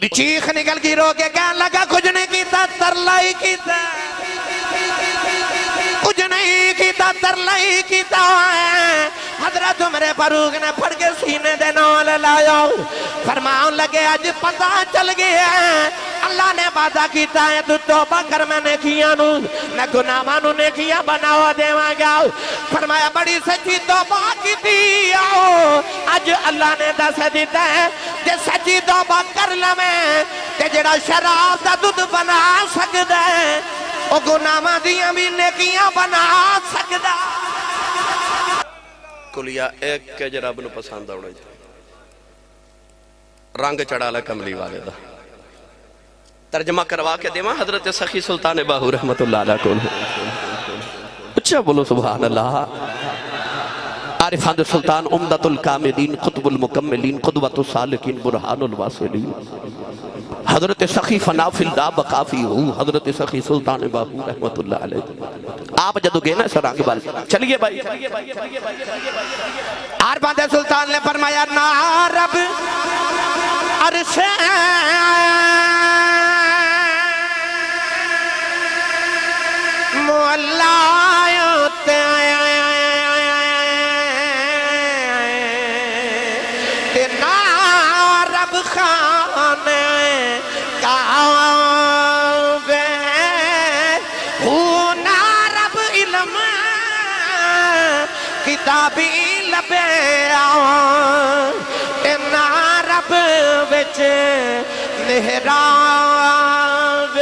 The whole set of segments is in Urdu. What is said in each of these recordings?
دی چیخ نکل گئی، رو کے کہنے لگا کچھ نہیں کیتا، ترلائی کیتا، کچھ نہیں کیتا، ترلائی کیتا ہے۔ حضرت عمر فاروق نے پڑھ کے سینے دے نال لایا، فرمان لگے آج پتہ چل گیا ہے اللہ نے وعدہ کیتا ہے تو توبہ کر میں نیکیاں نو میں گناہاں نو نیکیاں بناوا دیواں گا۔ فرمایا بڑی سچی توبہ کیتی آؤ، آج اللہ نے دس دیتا ہے جے سچی توبہ کر لویں تے جڑا شراب دا دودھ بنا سکدا ہے او گناہاں دیاں بھی نیکیاں بنا سکدا۔ کلیا ایک کہ رب نو پسند آنا جائے، رنگ چڑھا لے کملی والے دا، ترجمہ کروا کے دیواں حضرت سخی سلطان باہو رحمت اللہ علیہ کو اچھا بولو سبحان اللہ۔ عارفان سلطان عمدۃ الکاملین قطب المکملین قدوۃ السالکین برہان الواصلین حضرت سخی فنا فی اللہ بقافی ہوں، حضرت سخی سلطان باہو رحمت اللہ علیہ۔ آپ جدو گئے نا سرانگ بال چلیے بھائی، عارفان سلطان نے فرمایا نا رب عرش مولایت نا رب خانے کعبے نا رب علم کتابی لبے نا رب وچ محراب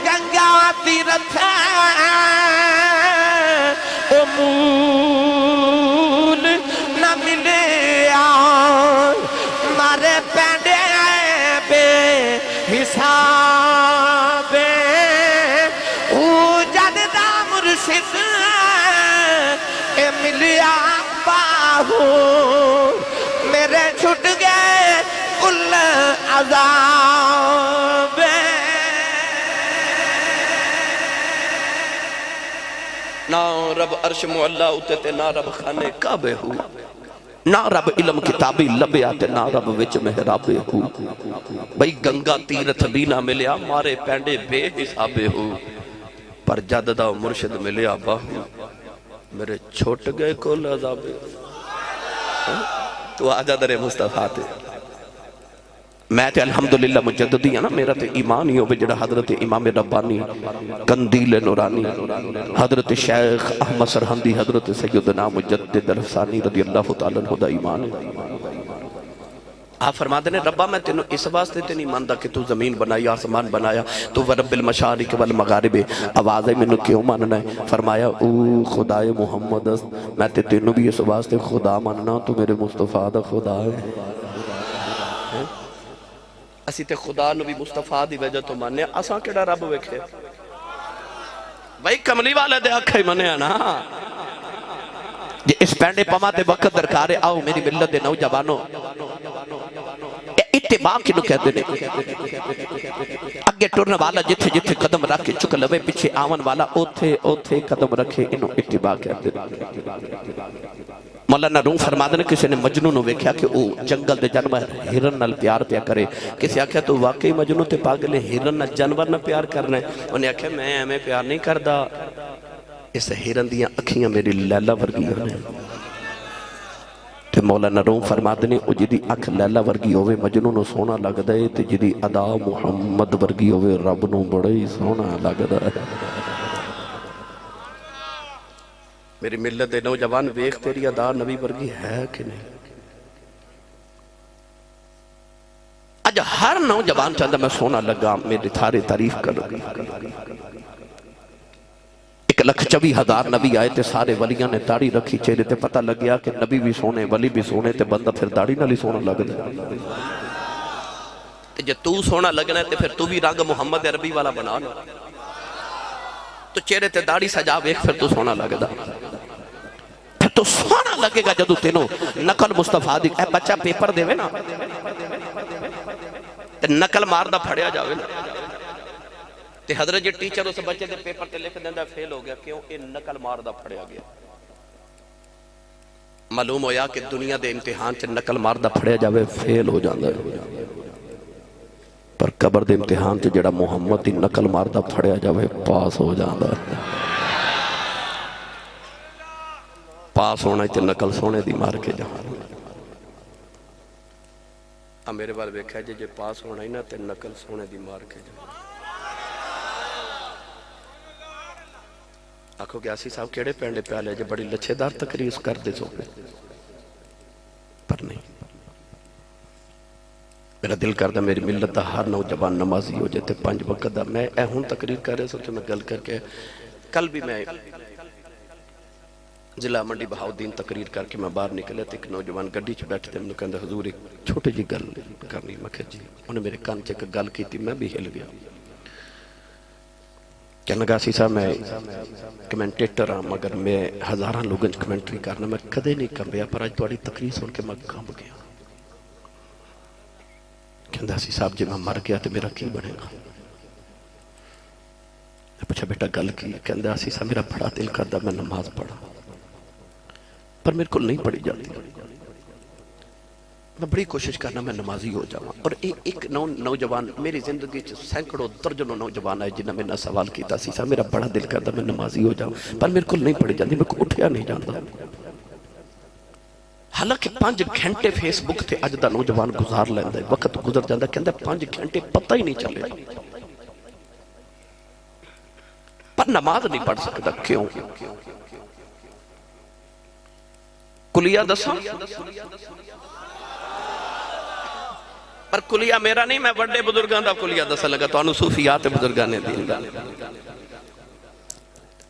گنگا تیرتھ امول نہ ملے مارے پینڈے بے حساب جد دا مرشد اے ملیا باہو میرے چھٹ گئے کل عذاب۔ نا رب عرش معلا اتے تے نا رب خانے کعبے ہو، نا رب علم کتابی لبے آتے نا رب وچ محرابے ہو۔ بھئی گنگا تیرتھ بھی نہ ملیا مارے پینڈے بے حسابے ہو، پر جد دا مرشد ملیا باہو میرے چھوٹ گئے کل عذابے۔ تو آجا در مصطفیٰ تے میں تے الحمدللہ مجددی ہے نا، میرا تے ایمان ہی ہو بے جڑا حضرت امام ربانی قندیل نورانی حضرت شیخ احمد سرہندی حضرت سیدنا مجدد الفسانی رضی اللہ تعالیٰ عنہ دا ایمان ہے۔ آپ فرما دینے ربا میں تینوں اس واسطے تینی ماندہ کہ تو زمین بنائی آسمان بنایا تو ورب المشارق والمغارب آوازیں میں نے کیوں ماننا ہے؟ فرمایا او خدای محمد است میں تینوں بھی اس واسطے خدا ماننا تو میرے مصطفیٰ دا خدا ہے۔ اسی تے خدا نبی مصطفیٰ دی وجہ تو ماننے اساں کیڑا رب ویکھے بھائی کملی والے دے آکھے منے نا جے اس پینڈے پما دے وقت درکارے آؤ میری ملت دے نوجوانوں اتباع کنو کہتے ہیں اگے ٹرن والا جتھے جتھے قدم رکھے چک لوے پیچھے آون والا اوتھے اوتھے قدم رکھے انہوں اتباع کہتے ہیں۔ مولانا روم فرما دینے کسی نے مجنون ہو ویکھیا کہ وہ جنگل دے جانور ہرن نال پیار پیا کرے، کسی آکھیا تو واقعی مجنون تے پاگلے ہرن نال جانور نہ پیار کرنا ہے، انہیں آکھیا میں ہمیں پیار نہیں کردا، اس ہرن دیاں اکھیاں میری لیلہ ورگیاں ہیں۔ تے مولانا روم فرما دینے او جدی اکھ لیلہ ورگی ہوئے مجنون نو سونا لگ دے تے جدی ادا محمد ورگی ہوئے رب نو بڑے سونا لگ دے۔ میری ملت دے نوجوان ویخ تیری ادا نبی ورگی ہے کہ نہیں؟ اج ہر نوجوان چاہتا میں سونا لگا میری تھارے تعریف کروں گی۔ 1,24,000 نبی آئے تھے سارے ولیاں نے داڑھی رکھی چہرے تے پتہ لگ گیا کہ نبی بھی سونے ولی بھی سونے تے بندہ پھر داڑھی نہ لی سونا لگ دے۔ جے تو سونا لگنا ہے تے پھر تو بھی رنگ محمد عربی والا بنا نا، تو چہرے تے داڑھی سجا ویکھ پھر تو سونا لگ دا، پھر تو سونا لگے گا جدو تینوں نقل مصطفیٰ دی اے بچہ پیپر دے وے نا تے نقل مار دا پھڑیا جاوے نا تے حضرت جی ٹیچر اس بچے دے پیپر تے لکھ دیندہ فیل ہو گیا کیوں اے نقل مار دا پھڑیا گیا۔ معلوم ہویا کہ دنیا دے امتحان چے نقل مار دا پھڑیا جاوے فیل ہو جاندہ ہے۔ قبر دے امتحان تے جڑا محمد دی نقل ماردہ پھڑیا جاوے پاس ہو جاندہ پاس ہونا تے نقل سونے دی مار کے جہاں میرے بار بیکھا ہے جے پاس ہونا ہی نا تے نقل سونے دی مار کے جہاں آنکھو گیاسی صاحب کیڑے پینڈے پہ آلے جے بڑی لچھے دار تقریر کر دے سو پر نہیں میرا دل کردہ میری ملت دا ہر نوجوان نمازی ہو جاتے 5 وقت دا میں ہون تقریر کر رہے سو تو میں گل کر کے کل بھی میں ضلع منڈی بہاؤدین تقریر کر کے میں باہر نکلے تھے ایک نوجوان گڈی چ بیٹھتے میں نے کہا حضور ایک چھوٹی جی گل کرنی میں کہا جی انہیں میرے کان چ ایک گل کی تھی میں بھی ہل گیا کہنے لگا سی صاحب میں کمنٹیٹر ہاں مگر میں ہزاراں لوگوں کمنٹری کرنا میں کدے نہیں کم بیا پر آج تواڈی تقریر سن کے میں کم گیا کہندا سی صاحب جی میں مر گیا تو میرا کی بنے گا میں پوچھا بیٹا گل کی کہندا سی صاحب میرا بڑا دل کردا میں نماز پڑھا پر میرے کو نہیں پڑھی جاتی میں بڑی کوشش کرنا میں نمازی ہو جاؤں اور ایک نوجوان میری زندگی سینکڑوں درجنوں نوجوان آئے جنہوں میں نے سوال کیتا سی صاحب میرا بڑا دل کردا میں نمازی ہو جاؤں پر میرے کو نہیں پڑھی جاتی میرے کو اٹھیا نہیں جاتا حالانکہ 5 گھنٹے فیس بک تھے اج دا نوجوان گزار لیندہ ہے وقت گزر جاندہ کہندہ 5 گھنٹے پتہ ہی نہیں چلے پر نماز نہیں پڑھ سکتا کیوں کلیہ دساں پر کلیہ میرا نہیں میں بڑے بزرگاں دا کلیہ دسا لگا تو انہوں صوفیات بزرگانے دین دا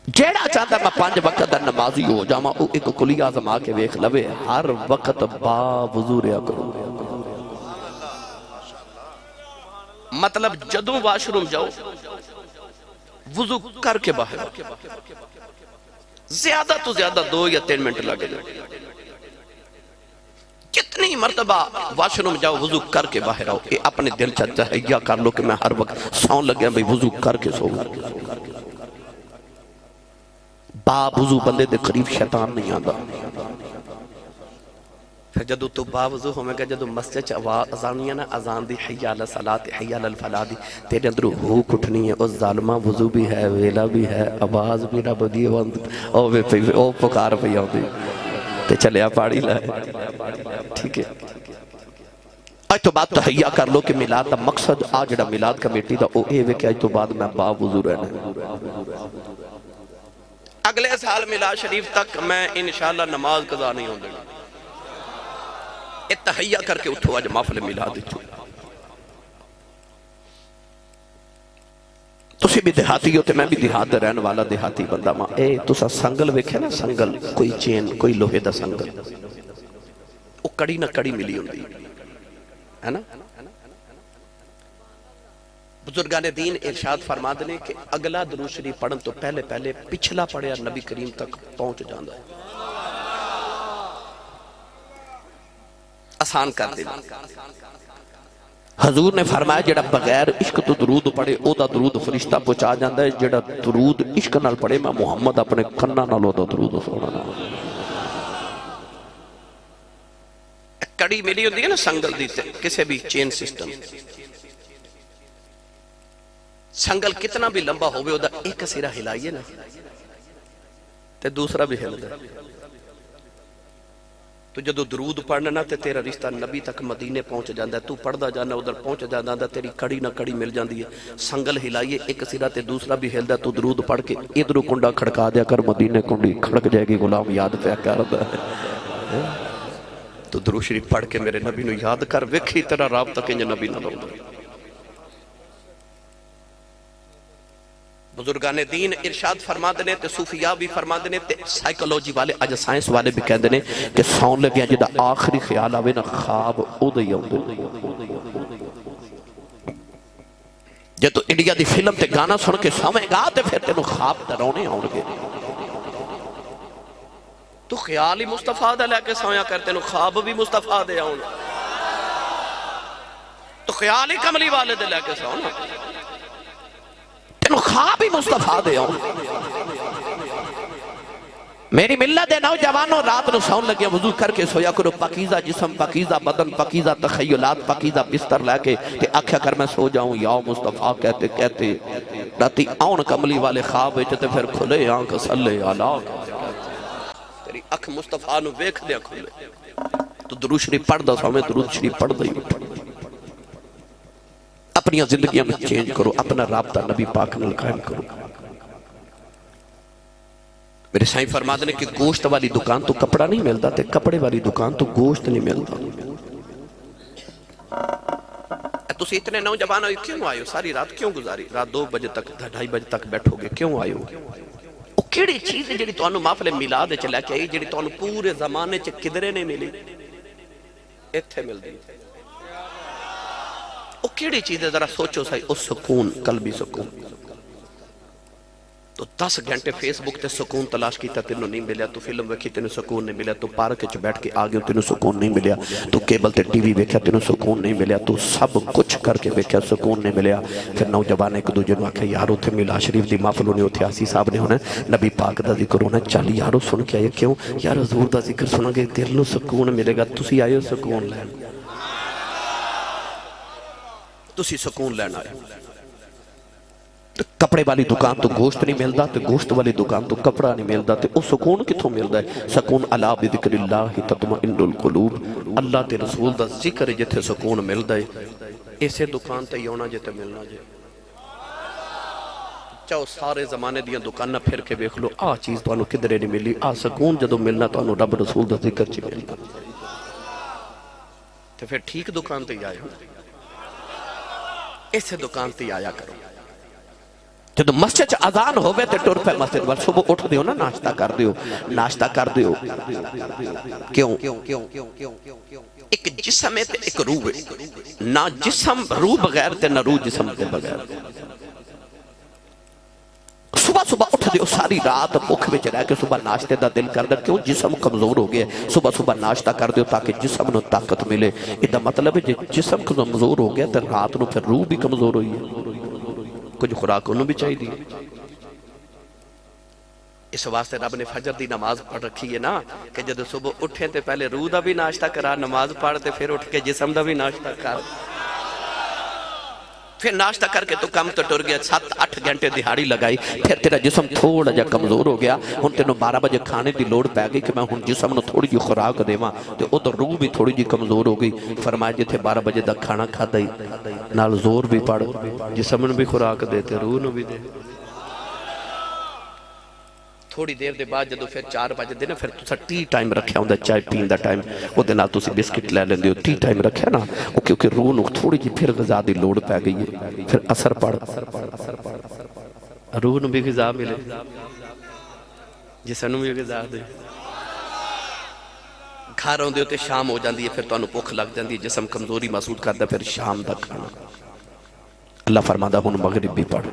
جیڑا چاہتا میں 5 وقت دا نمازی ہو جاما او ایک کلیہ آزما کے ویخ لوے ہر وقت با وضو ریا کرو مطلب جدوں واشروم جاؤ وضو کر کے باہر زیادہ تو زیادہ 2 یا 3 منٹ لگے کتنی مرتبہ واشروم جاؤ وضو کر کے باہر آؤ یہ اپنے دل چاہتا ہے یا کر لو کہ میں ہر وقت سون لگیا بھئی وضو کر کے سو با وضو بندے دے قریب شیطان نہیں آندا پھر جدو تو با وضو ہو میں کہا جدو مسجد ازانیاں نا ازان دی حی علی صلاة حی علی الفلاح دی تیرے اندر ہوک اٹھنی ہے اس ظالمہ وضو بھی ہے ویلا بھی ہے آواز بھی رب دی او پکار پہ آؤ دی تے چلے آپ پاڑی لائے ٹھیک ہے آج تو بات تحییٰ کر لو کہ میلاد دا مقصد آج جڑا میلاد کمیٹی دا او اے وے کہ آج تو بعد میں با وضو رہنا اگلے سال میلاد شریف تک میں انشاءاللہ نماز قضا نہیں ہوں دینا تحییٰ کر کے اٹھو آج محفل میلاد اٹھو تسی بھی دیہاتی ہوتے میں بھی دیہات رہن والا دیہاتی بندہ ماں اے تسا سنگل ویکھے نا سنگل کوئی چین کوئی لوہے دا سنگل وہ کڑی نہ کڑی ملی ہوندی ہے نا بزرگان دین ارشاد فرما دنے کہ اگلا درود شریف پڑھن تو پہلے پہلے پچھلا پڑھیا نبی کریم تک پہنچ جاندہ ہے آسان کر دینا حضور نے فرمایا جڑا بغیر عشق تو درود پڑھے او دا درود فرشتہ پہنچا جاندہ ہے جڑا درود عشق نال پڑھے میں محمد اپنے کنہ نال او دا درود سونا کڑی ملی ہوندی ہے نا سنگل دیتے کسے بھی چین سسٹم سنگل کتنا بھی لمبا ہوئے دا ایک سیرہ ہلائیے نا تے دوسرا بھی ہل دے تو جدو درود پڑھنا تے تیرا رشتہ نبی تک مدینے پہنچ جاندہ ہے تو پڑھدا جانا ادھر پہنچ جاندہ تیری کڑی نہ کڑی مل جاندی ہے سنگل ہلائیے ایک سیرہ تے دوسرا بھی ہل دے تو درود پڑھ کے ادھرو کنڈا کھڑکا دیا کر مدینے کنڈی کھڑک جائے گی غلام یاد پہ کر دا ہے تو درود شریف پڑھ کے میرے نبی نو یاد کر وکھی تیرا رابطہ کنج نبی نہ لوں بزرگان دین ارشاد فرما دینے تے صوفیاء بھی فرما دینے تے سائیکولوجی والے آج سائنس والے بھی کہہ دینے کہ سون لگیا جدہ آخری خیال آوے نا خواب او دے یوں دے جب تو انڈیا دی فلم تے گانا سن کے سویں گا تے پھر تینوں خواب درونے آن گے تو خیال ہی مصطفیٰ دے لے کے سویا کرتے نو خواب بھی مصطفیٰ دے آن تو خیال ہی کملی والے دے لے کے سونا تینو خواب ہی مصطفیٰ دے آن میری ملت دے نوجوانوں رات نو سون لگے وضو کر کے سویا کرو پاکیزہ جسم پاکیزہ بدن پاکیزہ تخیلات پاکیزہ بستر لے کے تے آکھیا کر میں سو جاؤں یا مصطفیٰ کہتے کہتے راتی آن کملی والے خواب تے پھر کھلے آنکھ صلی اللہ تیری اکھ مصطفیٰ نو ویکھ دیا کھلے تو درود شریف پڑھ دا سامنے درود شریف پڑھ دا اپنی زندگیاں میں چینج کرو اپنا رابطہ نبی پاک نال قائم کرو میرے سائیں فرما دے کہ گوشت والی دکان تو کپڑا نہیں ملتا تے کپڑے والی دکان تو گوشت نہیں ملتا تسی اتنے نوجوان ہوئے کیوں آئے ہو ساری رات کیوں گزاری رات 2 بجے تک 2:30 بجے تک بیٹھو گے کیوں آئے ہو وہ کیڑی چیز ہے جڑی تانوں محفل میلاد چ لے کے آئی جڑی تانوں پورے زمانے چ کدرے نہیں ملی ایتھے مل دی وہ کیڑی چیز ہے ذرا سوچو سائی اس سکون قلبی سکون تو 10 گھنٹے فیس بک تے سکون تلاش کیتا تینوں نہیں ملیا تو فلم ویکھی تینوں سکون نہیں ملیا تو پارک وچ بیٹھ کے آگے تینوں سکون نہیں ملیا تو کیبل تے ٹی وی ویکھیا تینوں سکون نہیں ملیا تو سب کچھ کر کے ویکھیا سکون نہیں ملیا پھر نوجوان ایک دوجے نوں آکھیا یار اوتھے میلاد شریف دی محفل ہونی اوتھے آسی صاحب نے ہونا نبی پاک دا ذکر ہونا چل یارو سن کے آئے کیوں یار حضور دا ذکر سنو گے دل نوں سکون ملے گا تسی آئے ہو سکون لین تسی سکون لین آئے کپڑے والی دکان تو گوشت نہیں ملتا تے گوشت والی دکان تو کپڑا نہیں ملتا تے او سکون کتھوں ملتا ہے سکون الا بذکر اللہ تطمئن القلوب اللہ تے رسول دا ذکر ہے جتھے سکون ملتا ہے اسے دکان تے ہونا جتے ملنا جے چاہو سارے زمانے دیاں دکانہ پھر کے بیکھ لو آ چیز تو انہوں کدرے نہیں ملی آ سکون جدو ملنا تو انہوں رب رسول دا ذکر چی ملنا تو پھر ٹھیک دکان تے آئے ہو اسے دکان تے آیا کرو جدو مسجد اذان ہوئے تے ٹور پہ مسجد وال صبح اٹھ دیو نا ناشتہ کر دیو کیوں ایک جسم ہے تے ایک روح ہے نہ جسم روح بغیر تے نہ روح جسم تے بغیر صبح اٹھ دیو ساری رات بھوک وچ رہ کے صبح ناشتے دا دل کر دے کیوں جسم کمزور ہو گیا صبح ناشتہ کر دیو تاکہ جسم نو طاقت ملے یہ دا مطلب ہے جسم کمزور ہو گیا تے رات نو پھر روح بھی کمزور ہوئی ہے کچھ خوراک انہوں بھی چاہی دی اس واسطے رب نے فجر دی نماز پڑھ رکھی ہے نا کہ جب صبح اٹھیں تے پہلے روح دا بھی ناشتہ کرا نماز پڑھ تے پھر اٹھ کے جسم دا بھی ناشتہ کر پھر ناشتہ کر کے تو کم تو ٹر گیا 7-8 گھنٹے دہاڑی لگائی پھر تیرا جسم تھوڑا جا کمزور ہو گیا ہن تینوں 12 بجے کھانے دی لوڑ پہ گئی کہ میں ہن جسم نو تھوڑی جی خوراک دیواں تے ادھر روح بھی تھوڑی جی کمزور ہو گئی فرمایا جتھے 12 بجے دا کھانا کھا دئی نال زور بھی پڑ جسم نو بھی خوراک دیتے روح نو بھی دے تھوڑی دیر دے بعد جدو پھر 4 بجے دینا پھر تسا ٹی ٹائم رکھیا ہوں دا چائے پین دا ٹائم وہ دینا تسی بسکٹ لے لیں دیو ٹی ٹائم رکھیا نا وہ کیونکہ روح نو تھوڑی جی پھر غذا دی لوڑ پہ گئی ہے پھر اثر پڑ روح نو بھی غذا ملے جسے نو بھی غذا دے گھر ہوں دیو تے شام ہو جاندی ہے پھر تو انو پوکھ لگ جاندی ہے جسم کمزوری محسوس کردا پھر شام دا کھانا اللہ فرمادا ہن مغرب بھی پڑھ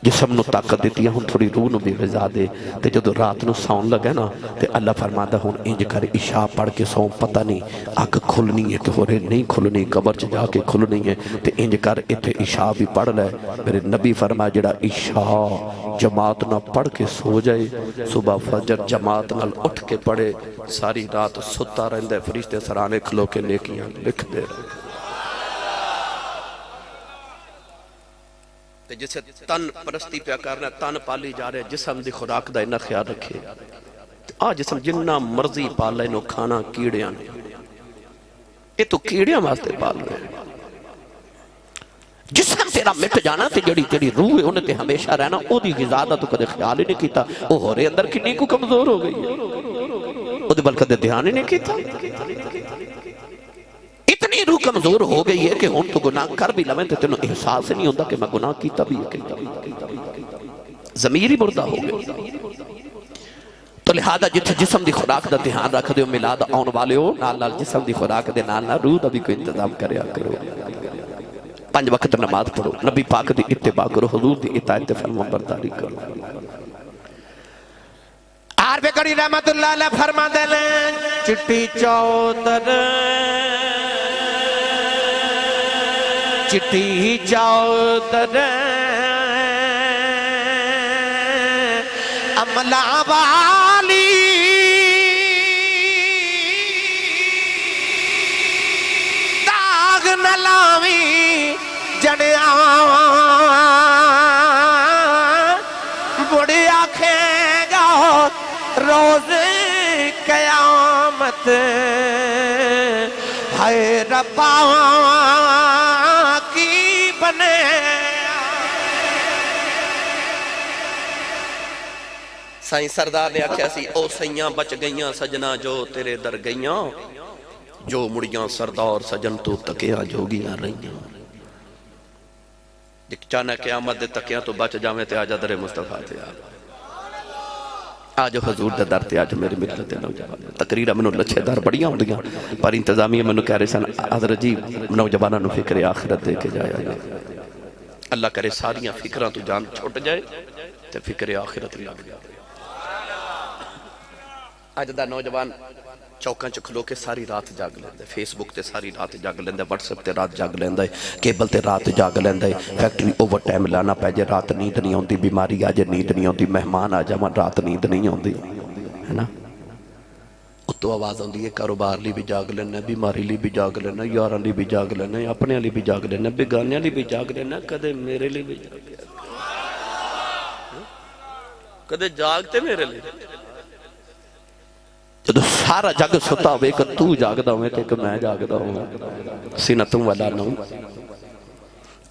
جسم نو طاقت دیتی ہے ہن تھوڑی روح نو بھی غذا دے تے جدو رات نو سون لگے نا تے اللہ فرماتا ہن انج کر عشاء پڑھ کے سون پتہ نہیں اک کھلنی ہے کہ ہو رہے نہیں کھلنی قبر چ جا کے کھلنی ہے تے انج کر ایتھے عشاء بھی پڑھ لے میرے نبی فرمایا جڑا عشاء جماعت نہ پڑھ کے سو جائے صبح فجر جماعت نال اٹھ کے پڑھے ساری رات ستا رہندا ہے فرشتے سرانے کھلو کے نیکیاں لکھ دے جسے تن پرستی پہ کرنا تن پالی جا رہے جسم دی خوراک دا انہا خیال رکھے جسم جنہ مرضی پال انہوں کھانا کیڑیاں نے یہ تو کیڑیاں واسطے پال رہے ہیں جسم تیرا مٹ جانا تے جڑی روح ہے انہیں تے ہمیشہ رہنا او دی غذا دا تو کدے خیال ہی نہیں کیتا او ہو رہے اندر کنی کو کمزور ہو گئی او دے بلکہ دے دھیان ہی نہیں کیتا اتنی روح کمزور ہو گئی ہے کہ ہن تو گناہ کر بھی لویں تے تینوں احساس نہیں ہوندا کہ میں گناہ کیتا بھی ہے ضمیر ہی مردہ ہو گئی تو لہذا جتھے جسم دی خوراک دا دھیان رکھ دیو میلاد آن والے ہو نال جسم دی خوراک دے نال روح دا بھی کوئی انتظام کریا کرو 5 وقت نماز پڑھو نبی پاک دی اتباع کرو حضور دی اطاعت فرما برداری کرو عارف کری رحمت اللہ علیہ فرما دلیں چٹی چودر چٹی چودر مولا والی داغ نہ لاویں جنیا بڑی آنکھیں گا روز قیامت ہائے ربا کی بنے سائیں سردار نے آکھیا سی او سیاں بچ گئیاں سجنا جو تیرے در گئیاں جو مڑیاں سردار سجن تو تکیاں جوگیاں رہیاں جک چانا قیامت دے تکیاں تو بچ جاویں تے آجا در مصطفیٰ تے آج حضور دے در تے آج میری ملت نوجوان تقریرہ منو لچھے دار بڑیاں ہوں دیاں پر انتظامیہ منو کہہ رہے سن حضرت جی نوجوانہ نو فکر آخرت دے کے جایا اللہ کرے ساریاں فکران تو جان چھوٹ جائے تے فکر آخرت لگ جائے آج دا نوجوان چوکاں چ کھلو کے ساری رات جاگ لیندے فیس بک تے ساری رات جاگ لیندے واٹس ایپ تے رات جاگ لیندے کیبل تے رات جاگ لیندے فیکٹری اوور ٹائم لانا پہ جے رات نیند نہیں ہوندی بیماری آجے نیند نہیں ہوندی مہمان آ جاواں رات نیند نہیں ہوندی ہے نا اتو آواز ہوندی ہے کاروبار لی بھی جاگ لینا بیماری لی بھی جاگ لینا یاراں لی بھی جاگ لینا اپنے لی بھی جاگ لینا بیگانے لی بھی جاگ لینا کدے میرے لی بھی جاگ لینا کدے جاگتے میرے لی جدو سارا جگ ستا ہوئے کہ تو جاگدا ہوئے کہ میں جاگدا ہوئے سینتوں والا نوں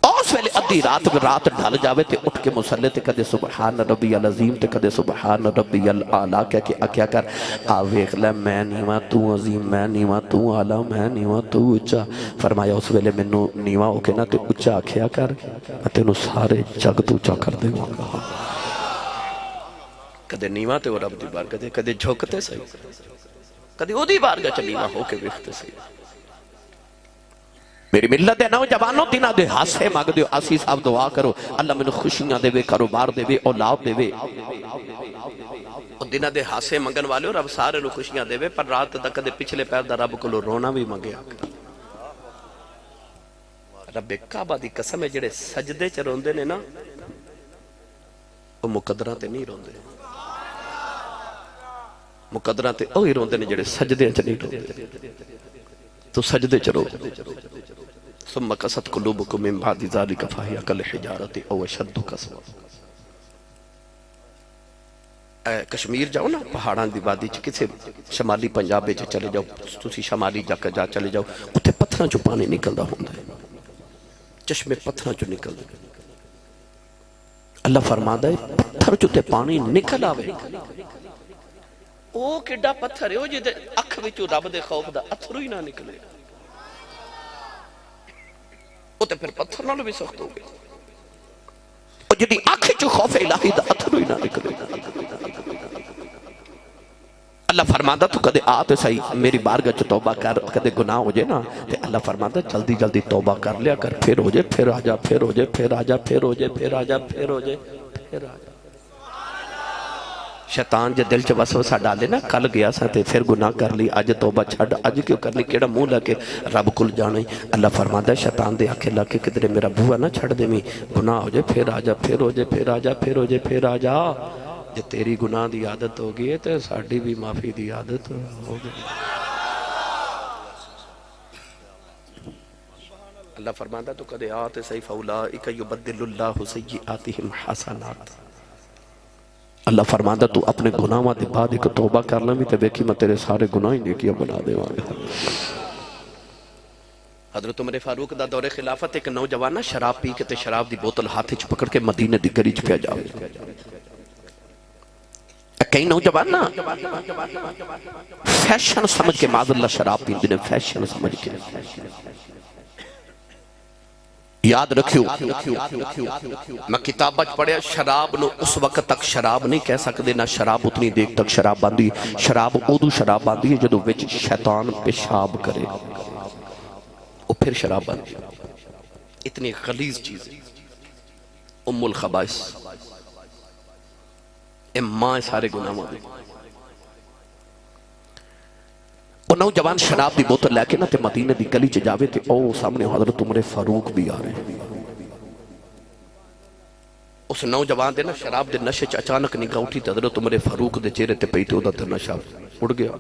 اس ویلے ادھی رات ڈھل جاوے تے اٹھ کے مسلح تے کدے سبحان ربی العظیم تے کدے سبحان ربی العالی کہہ کے اکیا کر آویخ لے میں نیواں تو عظیم میں نیواں تو اعلیٰ میں نیواں تو اچھا فرمایا اس ویلے میں نیواں ہو کے نا تے اچھا اکیا کر میں تینوں سارے جگ تو اچھا کر دے گا کدے نیواں تے وہ رب دی بار کدے جھوکتے سہی کدے او دی بار گا چلیواں ہو کے ویختے سہی میری ملت ہے نوجوانوں دینا دے ہاسے مانگ دیو آسی صاحب دعا کرو اللہ میں خوشیاں دے وے کاروبار دے وے اولاد دے وے دینا دے ہاسے منگن والے رب سارے نو خوشیاں دے وے پر رات تک دے پچھلے پیر دا رب کو لو رونا بھی مانگیا رب کعبہ دی قسم ہے جڑے سجدے چ روندے نے نا وہ مقدرہ تے نہیں روندے مقدرہ تے اوہی روندے نے جڑے سجدے چ نہیں روندے تو سجدے چ رو ثم قست قلوبکم من بعد ذلک فہی کالحجارۃ او اشد قسوہ کشمیر جاؤ نا پہاڑاں دی وادی چ کسے شمالی پنجاب وچ چلے جاؤ تسی شمالی جا چلے جاؤ اوتھے پتھراں چوں پانی نکلدا ہوندا ہے چشمے پتھراں چوں نکلدے اللہ فرماتا ہے پتھر چوں تے پانی نکل آوے او کڈا پتھر ہے او جے اکھ وچوں رب دے خوف دا اتھرو ہی نہ نکلے او تے پھر پتھر نالوں بھی سخت ہو گئے او جدی اکھ وچوں خوف الہی دا اتھرو ہی نہ نکلے اللہ فرماتا تو کدے آتے صحیح میری بارگاہ چ توبہ کر کدے گناہ ہو جائے نا تے اللہ فرماتا جلدی جلدی توبہ کر لیا کر پھر ہو جائے پھر آ جا پھر ہو جائے پھر آ جا پھر ہو جائے پھر آ جا پھر ہو جائے پھر آ جا شیطان جے دل چ وسوسہ ڈالے نا کل گیا سا تے پھر گناہ کر لی اج توبہ چھڈ اج کیوں کر لی کیڑا منہ لے کے رب کول جانا اللہ فرماتا ہے شیطان دے آکھے لا کے کدھر میرا بوہا نہ چھڑ دے میں گناہ ہو جائے پھر آ جا پھر ہو جائے پھر آ جا پھر ہو جائے پھر آ جا جے تیری گناہ دی عادت ہو گئی تے ساڈی بھی معافی دی عادت ہو گئی اللہ فرماتا تو کدے آتے صحیح فاولائک یبدل اللہ سیئاتہم حسنات اللہ فرماتا تو اپنے گناہاں دے بعد ایک توبہ کرنا بھی تے بیکی میں تیرے سارے گناہ ہی نیکیاں بنا دے وانگا حضرت عمر فاروق دا دور خلافت ایک نوجوان شراب پی کے تے شراب دی بوتل ہاتھ چ پکڑ کے مدینے دی گلی چ پیا جاوے کئی نوجوان نا فیشن سمجھ کے معاذ اللہ شراب پیندے نے فیشن سمجھ کے یاد رکھیو میں کتابت پڑھیا شراب نو اس وقت تک شراب نہیں کہہ سکتے نہ شراب اتنی دیر تک شراب باندھی شراب ادو شراب باندھی ہے جدو وچ شیطان پیشاب کرے وہ پھر شراب باندھی اتنی غلیظ چیز ام الخبائث ماں سارے گناہ دے وہ نوجوان شراب دی بوتل لے کے نا تے مدینے دی گلی چ جاوے تے او سامنے حضرت عمر فاروق بھی آ رہے ہیں اس نوجوان دے نا شراب دے نشے اچانک نگاہ اٹھی تے حضرت عمر فاروق دے چہرے تے پئی تے اودا تے نشہ اڑ گیا.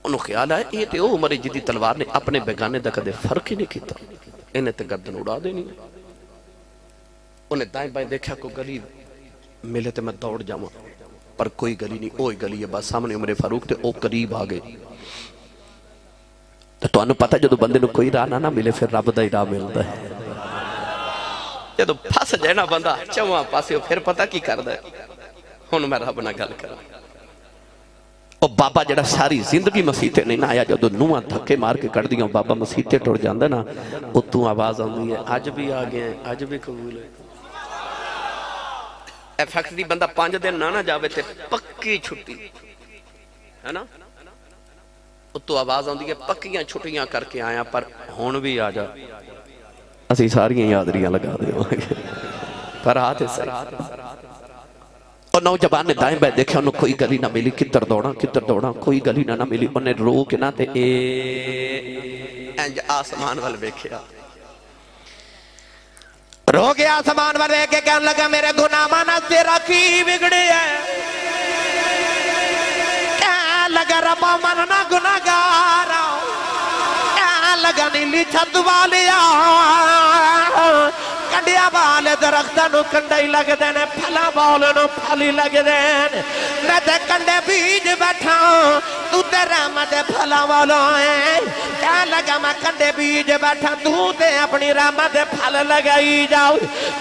انہوں خیال آیا یہ تے او عمر جدی تلوار نے اپنے بیگانے دا کدے فرق ہی نہیں کیتا, انہیں تے گردن اڑا دینی. انہیں دائیں بائیں دیکھا کو گلی ملے تے میں دوڑ جاواں, پر کوئی گلی نہیں, اوہی گلی ہے بس سامنے عمر فاروق تے او قریب آ گئے. تو انہوں پتہ جدو بندے نو کوئی راہ نہ ملے پھر رب دا ہی راہ ملتا ہے. جدو پھس جائے نا بندہ چواں پاسے پھر پتہ کی کردا ہے. ہن میں رب نہ گل کراں. او بابا جڑا ساری زندگی مسیتے نہیں نہ آیا, جدو نواں دھکے مار کے کر دیاں بابا مسیتے ٹر جاندا نا, او تو آواز آندی ہے اج بھی آ گئے ہیں, اج بھی قبول ہے. اے فیکٹری بندہ 5 دن نہ جاوے تے پکی چھٹی ہے نا, تو آواز آندی ہے پکیاں چھٹیاں کر کے آیا پر ہون بھی آ جا, اسی ساریاں یادریاں لگا دے پر آتے صحیح. اور نوجوان نے دائیں بائیں دیکھا انہوں کوئی گلی نہ ملی, کدھر دوڑا کوئی گلی نہ ملی. انہیں رو کے نہ تے انج آسمان وال ویکھیا, رو گیا آسمان پر دیکھ کے کہنے لگا میرے گناہ مانا تیرا کی بگڑی ہے, کہنے لگا ربا مننا گناہ گارا, کہنے لگا نیلی چھت والیا کنڈیا والے درختہ نو کنڈائی لگ دینے, پھلا والے نو پھلی لگ دینے. میں تے کنڈے بیج بیٹھا تو تے رحمت پھلا والوں ہیں. کہنے لگا میں کنڈے بیج بیٹھا تو تے اپنی رحمت پھل لگائی جاؤ.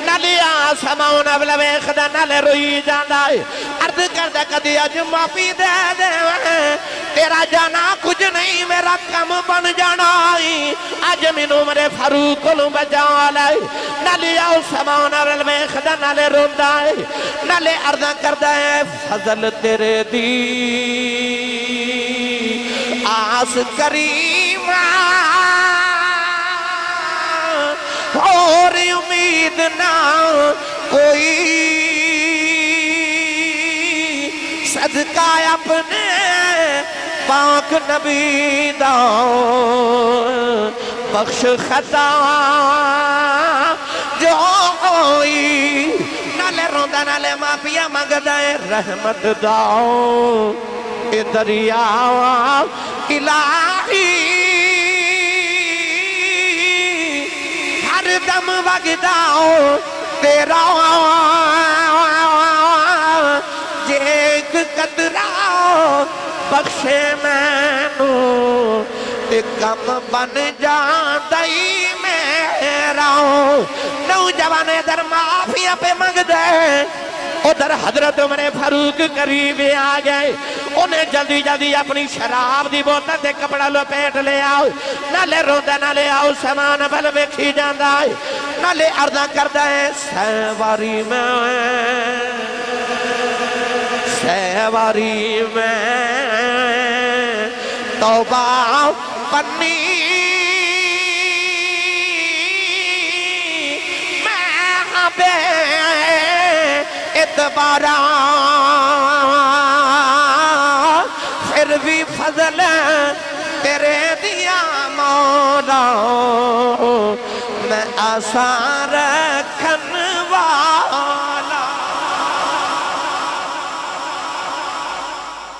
نلی آسمان اب لویخ دا نلے روئی جاندہ ہے, عرض کردہ کدی اج معافی دے دے, تیرا جانا کچھ نہیں میرا کم بن جانا ہی, اج من عمر فاروق کو بچا لائے. نلی آسمان اب لویخ دا نلے روندہ ہے, نلے عرض کردہ ہے فضل تیرے دی آس کریم اور امید نہ کوئی, صدقہ اپنے پاک نبی دا بخش خطا جو ہوئی. نالے روندہ نالے معافیا مانگدا ہے رحمت داؤ اے دریا الہی, ہر دم وگداؤ تیرا جے ایک قطرہ بخشے میں نو تے کم بن جاندائی میرا. نوجوان در معافیا پہ مانگ دے, ادھر حضرت عمر فاروق قریب آ گئے. انہیں جلدی جلدی اپنی شراب دی بوتل تے کپڑا لپیٹ لے آؤ, نالے روندہ نالے آؤ سامان بل ویکھی جاندا ہے, نالے عرضہ کردا ہے سیواری میں توبہ پنی میں بے اعتبارا, پھر بھی فضل تیرے دیا مولا, میں آسان رکھن والا.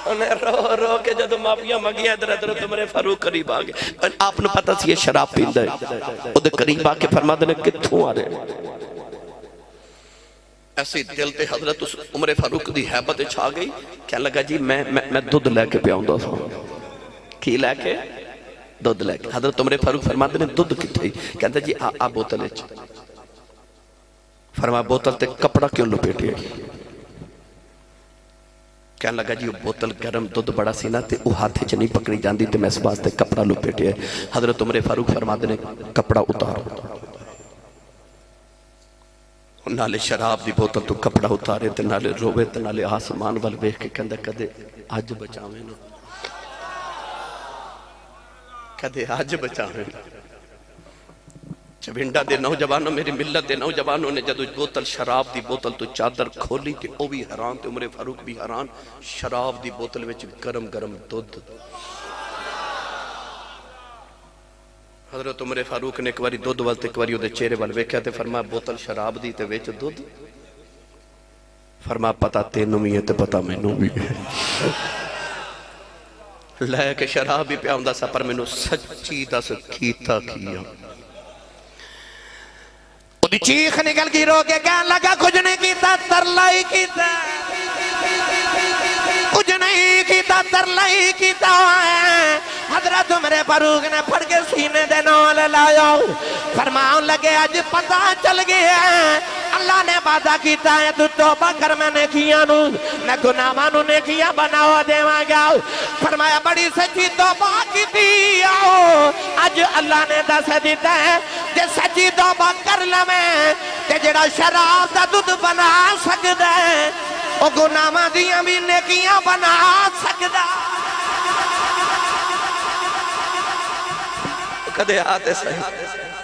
انہیں رو رو کے جدو معافیاں مانگی ادھر حضرت عمر فاروق قریب آ گئے. آپ نے پتہ سی یہ شراب پیندا ہے, ادھر قریب آ کے فرما دینے کتھوں آ رہے ہیں. ایسے دل تے حضرت عمر فاروق دی حیبت چھا گئی. کہنے لگا جی میں دودھ لے کے پیاؤں دا سا. کی لے کے؟ دودھ لے کے. حضرت عمر فاروق فرما دینے دودھ کتھائی. کہتا جی آ بوتل اچھ. فرما بوتل تے کپڑا کیوں لپیٹی ہے؟ کہنے لگا جی وہ بوتل گرم دودھ بڑا سینا تے وہ ہاتھے چ نہیں پکڑی جاندی تے میں اس واسطے کپڑا لپیٹی ہے. حضرت عمر فاروق فرما دینے کپڑا اتارو. نالے شراب دی بوتل تو کپڑا اتارے تے نالے روے تے نالے آسمان وال ویکھ کے کہندا کدے اج بچاویں نا, کدے اج بچاویں نا. چوینڈا دے نوجوانوں, میری ملت دے نوجوانوں نے جدو بوتل شراب دی بوتل تو چادر کھولی تے او بھی حیران تے عمر فاروق بھی حیران. شراب دی بوتل وچ گرم گرم دودھ, حضرت عمر فاروق نے ایک باری دودھ والتے ایک باری وہ چہرے وال ویکھیا تے فرمایا بوتل شراب دی تے وچ دودھ فرمایا پتہ تینوں بھی ہے تے پتہ مینوں بھی ہے لے کے شراب بھی پیا ہوندا سا پر مینوں سچی دس کیتا کیا وہ دی چیخ نکل گئی رو کے کہنے لگا کچھ نہیں کیتا ترلائی کیتا کچھ نہیں کیتا ترلائی کیتا حضرت عمر فاروق نے پھڑ کے سینے دے نال لایا فرماؤں لگے آج پتہ چل گیا اللہ نے وعدہ کیتا ہے تو توبہ کر میں نیکیاں نو میں گناہاں نو نیکیاں بناوا دیواں گا فرمایا بڑی سچی توبہ کیتی آؤ اج اللہ نے دس دیتا ہے جے سچی توبہ کر لویں تے جڑا شراب دا دودھ بنا سکدا ہے او گناہاں دیاں بھی نیکیاں بنا سکدا کدے آتے صحیح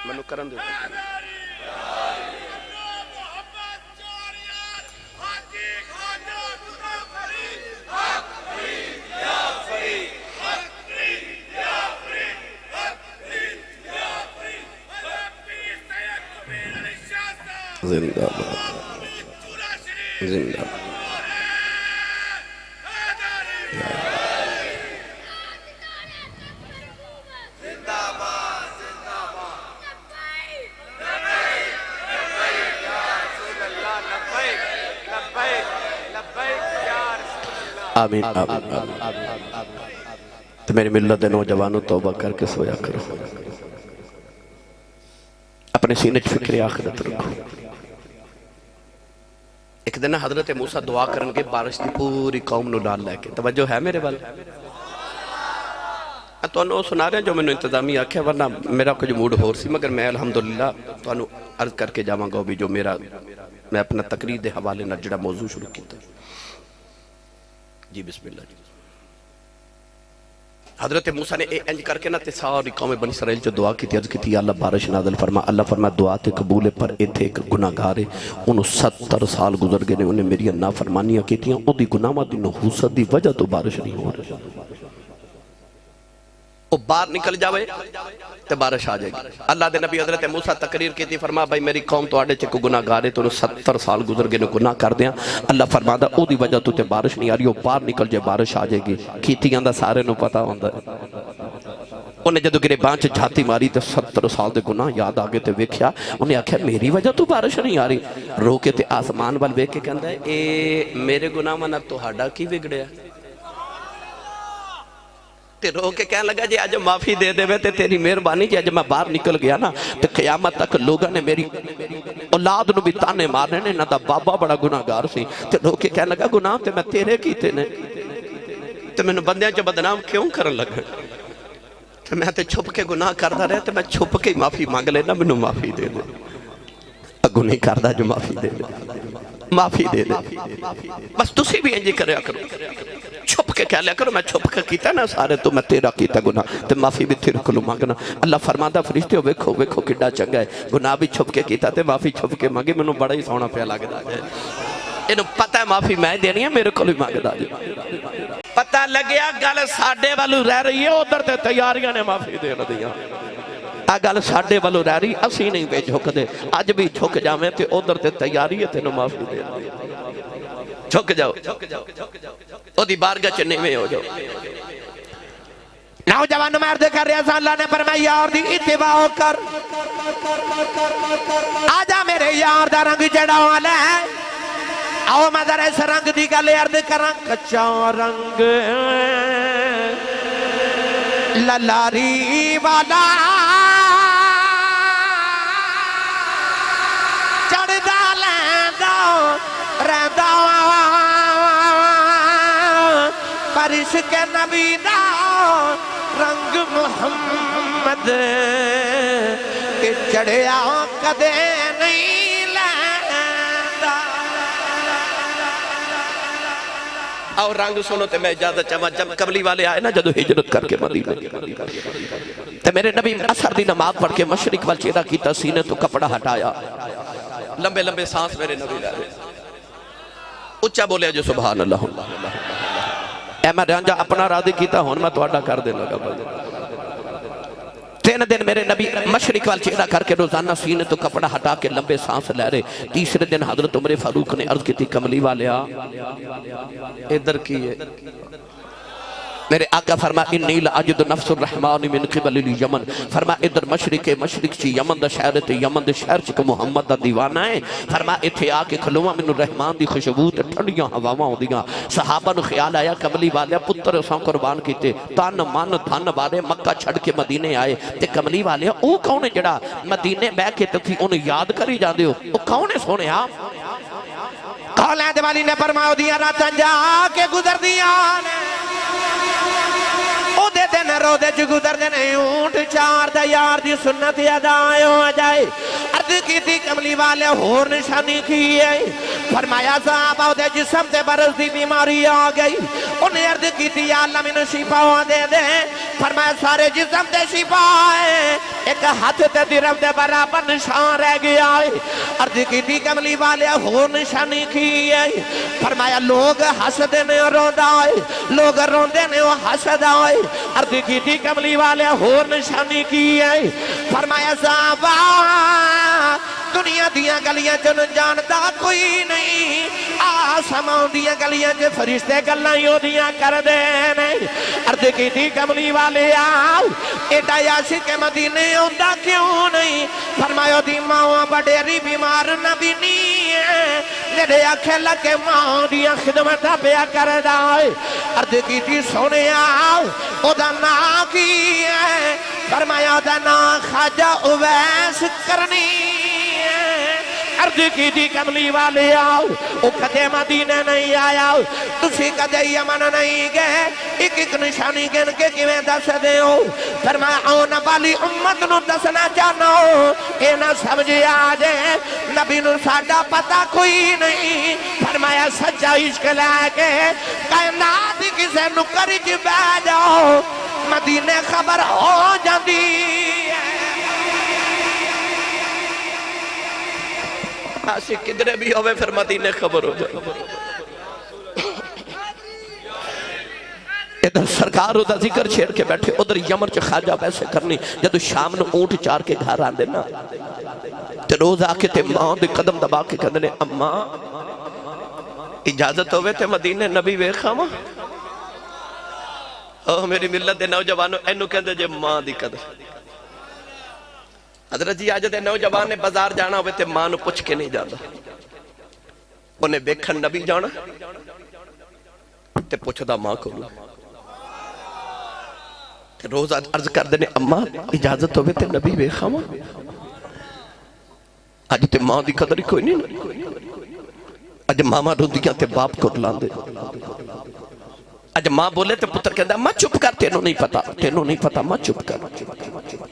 منو کرن دے زندہ باد زندہ آمین آمین تو میری ملت نوجوانوں توبہ کر کے سویا کرو اپنے سینے فکر آخرت رکھو ایک دن حضرت موسیٰ دعا کرن کے بارش دی پوری قوم نو ڈال لے کے توجہ ہے میرے والے تو انہوں سنا رہے ہیں جو میں نے انتظامی آکھیا ورنہ میرا کچھ موڈ ہور سی مگر میں الحمدللہ تو انہوں عرض کر کے جاواں گا بھی جو میرا میں اپنا تقریر دے حوالے نہ جڑا موضوع شروع کیتا جی بسم اللہ جی حضرت موسیٰ نے انج کر کے نہ تے ساری قوم بنی اسرائیل جو دعا کی تھی عرض کی تھی اللہ بارش نازل فرما اللہ فرما دعا تے قبول پر ایتھے ایک گناہگارے انہوں 70 سال گزر گئے انہیں میری نافرمانیاں کی تھیں او دی گناہاں دی نحوست دی وجہ تو بارش نہیں ہو رہا وہ باہر نکل جاوے تے بارش آ جائے گی اللہ دے نبی حضرت موسیٰ تقریر کی تھی فرما بھائی میری قوم تو آڑے چکو گناہ گارے تو انہوں 70 سال گزر گئے گناہ کر دیا اللہ فرما دا او دی وجہ تو تے بارش نہیں آ رہی وہ باہر نکل جائے بارش آ جائے گی کیتی آندہ سارے نو پتا ہوندہ انہیں جدو گرے بانچ جھاتی ماری تے 70 سال دے گناہ یاد آگے تے ویکھیا انہیں آکھیا میری وجہ تو بارش نہیں آ رہی روکے تے آسمان وال ویکھے کہندہ ہے اے میرے گناہ منا تو ہاڈا کی بگڑیا تے رو کے کہنے لگا جی آج معافی دے دے تے تیری مہربانی جی آج میں باہر نکل گیا نا تے قیامت تک لوگوں نے میری اولاد نو بھی تانے مارنے نے نہ دا بابا بڑا گناہگار سی تے رو کے کہنے لگا گناہ تے میں تیرے کیتے نے تے میں نے بندیاں جو بدنام کیوں کرن لگا تے میں تے چھپ کے گناہ کردہ رہے تے میں چھپ کے معافی مانگ لینا میں نے معافی دے دے اگو نہیں کردہ جو معافی دے دے معافی دے دے بس تسی بھی انجی کریا کرو چھپ کے کہہ لیا کرو میں چھپ کے کیتا نا سارے تو میں تیرا کیتا گناہ تے معافی بھی تیرے کلو مانگنا اللہ فرماتا فرشتے ہو ویکھو ویکھو کڈا چنگا ہے گناہ بھی چھپ کے کیتا تے معافی چھپ کے مانگے میں نے بڑا ہی سونا پیا لگ دا جائے انہوں پتہ ہے معافی میں دینی ہے میرے کلو مانگ دا جائے پتہ لگیا گل ساڑھے والو رہ رہی ہے ادھر تے تیاریاں نے معافی دینا دیا گل ساڑھے والو رہ رہی اسی نہیں بے جھک دے آج بھی جھک جاویں تے ادھر تے تیاری ہے تے نو معافی دینا جھک جاؤ او دی بارگاہ چنے میں ہو جاؤ نوجوان مرد کر رہا تھا اللہ نے فرمایا یار دی اتباع کر آجا میرے یار دا رنگ چڑھا والا ہے آؤ میں ذرا اس رنگ دی گل عرض کراں کچا رنگ للاری والا چڑھ دا لیندہ رہندہ پرش کے نبی دا رنگ محمد کہ چڑھیا کدے نہیں لیندہ اور رنگ سنو تے میں اجازت چاہاں جب قبلی والے آئے نا جدو ہجرت کر کے مدینہ تے میرے نبی اثر دی نماز پڑھ کے مشرق وال چیرہ کیتا سینے تو کپڑا ہٹایا لمبے لمبے سانس میرے نبی لے رہے اچھا بولے جو سبحان اللہ اے میں رانجا اپنا راضی کیتا ہون میں تو اڈا کر دے لگا 3 دن میرے نبی مشرق وال چہرہ کر کے روزانہ سینے تو کپڑا ہٹا کے لمبے سانس لے رہے. تیسرے دن حضرت عمر فاروق نے عرض کی تھی کملی والیا ادھر کی ہے میرے آقا فرما انی لاجد نفس الرحمن من قبل الیمن فرما ادھر مشرق چی یمن دا شہر تے یمن دے شہر چکا محمد دا دیوانہ ہے فرما اتھے آکے کھلوہ من الرحمن دی خوشبو تے ٹھنڈیاں ہواواں ہو دیاں صحابہ نو خیال آیا کملی والیا پتر اساں قربان کیتے تن من دھن بارے مکہ چھڑ کے مدینے آئے تے کملی والیا او کون ہے جڑا مدینے بہ کے تھی انہوں یاد کری جاندے ہو او کون ہے سونے آپ کولین دیوالی نے فرماؤ دیا راتاں جا کے گزر دیا او دے دن رو دے جو گزر دے نہیں اونٹ چار دا یار دی سنت یادائے ہو جائے عرض کی تھی کملی والے ہور نشانی کی ہے فرمایا صاحب او دے جسم تے برز دی بیماری آ گئی انہیں عرض کی تھی یا اللہ میں شفا دے دے فرمایا سارے جسم تے شفا ہے ایک ہاتھ تے درم دے برابر نشان رہ گیا ہے عرض کی تھی کملی والے ہور نشانی کی ہے فرمایا لوگ حسد نے روندہ ہے لوگ روندے نے حسد آئے عرض کی تھی کملی والے ہور نشانی کی ہے فرمایا صحابہ دنیا دیاں گلیاں چن جانتا کوئی نہیں آسمان دیاں گلیاں چے فرشتے گلاں یوں دیاں کر دے نہیں عرض کی تھی کملی والے آؤ ایڈا یاشق مدینے ہوندہ کیوں نہیں فرمایا دی ماں بڑیری بیمار نبی نہیں ہے میرے آنکھیں لگے ماں دیاں خدمتہ پیا کر دائے عرض کی تھی سونے آؤ او دا نا کی ہے فرمایا دا نا خواجہ اویس کرنی عرض کی تھی کملی والے آؤ او کدے مدینے نہیں آیا تسی کدے یمن نہیں گئے ایک ایک نشانی گن کے کیویں دس دے ہو فرمایا آنا والی امت نو دسنا چاہنا ہو اے نہ سمجھے آجے نبی نو ساڑھا پتا کوئی نہیں فرمایا سچا عشق لے کے کائنات کسے نکرج بے جاؤ مدینے خبر ہو جاندی آسی کدرے بھی ہوئے پھر مدینے خبر ہو جائے ادھر سرکار ہوتا ذکر چھیڑ کے بیٹھے ادھر یمن چھ خواجہ ویسے کرنی جدو شام نو اونٹ چار کے گھر آن دینا تے روز آکے تے ماں دے قدم دبا کے کہنے اماں اجازت ہوئے تے مدینے نبی ویخا ماں اوہ میری ملت دے نوجوانوں اینو کہندے جے ماں دی قدر حضرت جی آج دے نوجوان نے بازار جانا ہوئے تے ماں نو پوچھ کے نہیں جانا انہیں بیکھن نبی جانا تے پوچھ دا ماں کو تے روز عرض کر دینے اماں اجازت ہوئے تے نبی بیکھا ماں آج تے ماں دی قدر ہی کوئی نہیں آج ماما روندیاں تے باپ کو لان دے آج ماں بولے تے پتر کہندہ ماں چپ کر تینوں نہیں پتا ماں چپ کر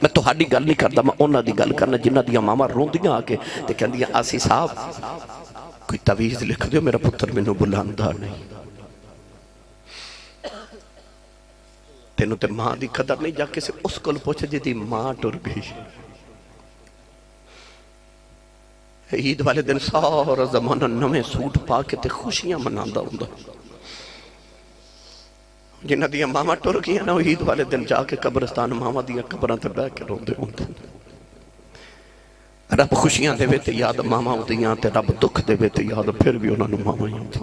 میں تو ہاڑی گل نہیں کرتا میں اونا دی گل کرنا جنہ دیا ماما روندیاں آکے تے کہندیاں آسی صاحب کوئی تویز لکھ دیو میرا پتر میں نو بلاندہ نہیں تینوں تے ماں دی قدر نہیں جا کے سے اس کل پوچھے جی دی ماں ٹر گئی عید والے دن سارا زمانہ نویں سوٹ پا کے تے خوشیاں مناندہ ہوندہ جنہ دیا ماما ٹر گیا نا عید والے دن جا کے قبرستان ماما دیا قبران تے بیٹھ کے روندے ہوندے رب خوشیاں دے تے یاد ماما ہوندیاں تے رب دکھ دے تے یاد پھر بھی انہوں نے ماما ہی ہوندی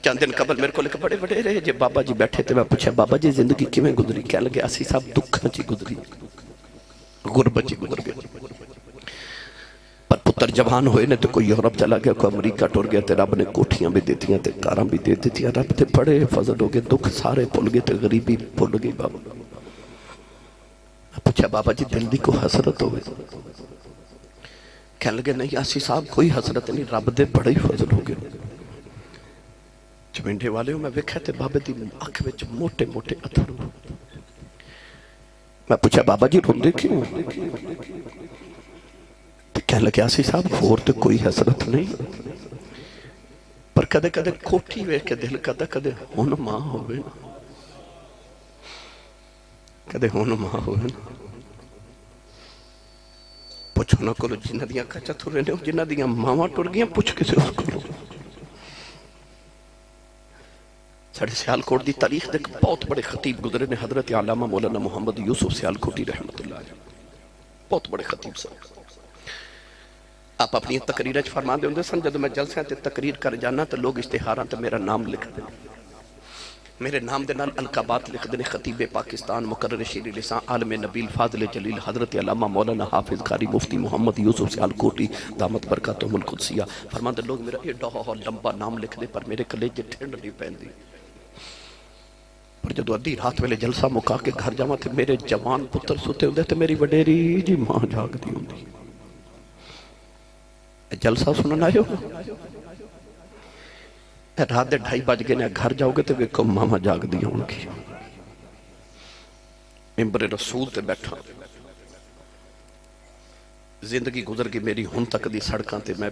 چند دن قبل میرے کو لکھ بڑے بڑے رہے جے بابا جی بیٹھے تے میں پوچھا بابا جی زندگی کیویں گزری کہہ لگے اسی صاحب دکھ چی گزری غربت چی گزر گئی پر پتر جوان ہوئے نے تو کوئی یورپ چلا گیا کوئی امریکہ ٹور گیا تے رب نے کوٹھیاں بھی دیتیاں تے کاراں بھی دیتیاں رب تے بڑے فضل ہو گئے دکھ سارے پھول گئے تے غریبی پھول گئی بابا پوچھا بابا جی دل دی کو حسرت ہوئے کہنے لگے نہیں آسی صاحب کوئی حسرت نہیں رب دے بڑے ہی فضل ہو گئے چمنڈے والے ہوں میں ویکھا تے بابے دی آنکھ وچ موٹے موٹے اتھر میں پوچھا بابا جی روندے کیوں کہنے لگے آسی صاحب ہور تے کوئی حسرت نہیں پر کدے کدے کوٹھی وے کے دل کدے ہون ماں ہوئے کدے ہون ماں ہوئے پوچھو نہ کلو جنہ دیاں کچا تھرے نے جنہ دیاں ماما ٹر گیاں پوچھ کسے اس کلو ساڑھے سیالکوٹ دی تاریخ دیکھ بہت بڑے خطیب گزرے نے حضرت علامہ مولانا محمد یوسف سیالکوٹی رحمت اللہ علیہ بہت بڑے خطیب سے آپ اپنی تقریرہ فرما دے ہوندے سن جب میں جلسے تے تقریر کر جانا تو لوگ اشتہاراں تے میرا نام لکھ دیں میرے نام دے نال القابات لکھ دیں خطیب پاکستان مقرر شیر لسان عالم نبیل فاضل جلیل حضرت علامہ مولانا حافظ قاری مفتی محمد یوسف سیالکوٹی دامت برکاتہم القدسیہ فرما دے لوگ میرا یہ ڈوہا لمبا نام لکھ دے پر میرے کلیجے ٹھنڈ نہیں پہن دی پر جدو ادھی رات ویلے جلسہ مکا کے گھر جاواں تھے میرے جوان پتر سوتے ہوندے تھے میری وڈیری جی ماں جاگ دی ہوندی جلسہ سنن آئے ہو رات دے 2:30 بج گئے گھر جاؤ گے تو ویکھو ماما جاگ دی ہوں گی ممبر رسول تے بیٹھا زندگی گزر گئی میری ہن تک دی سڑکاں تے میں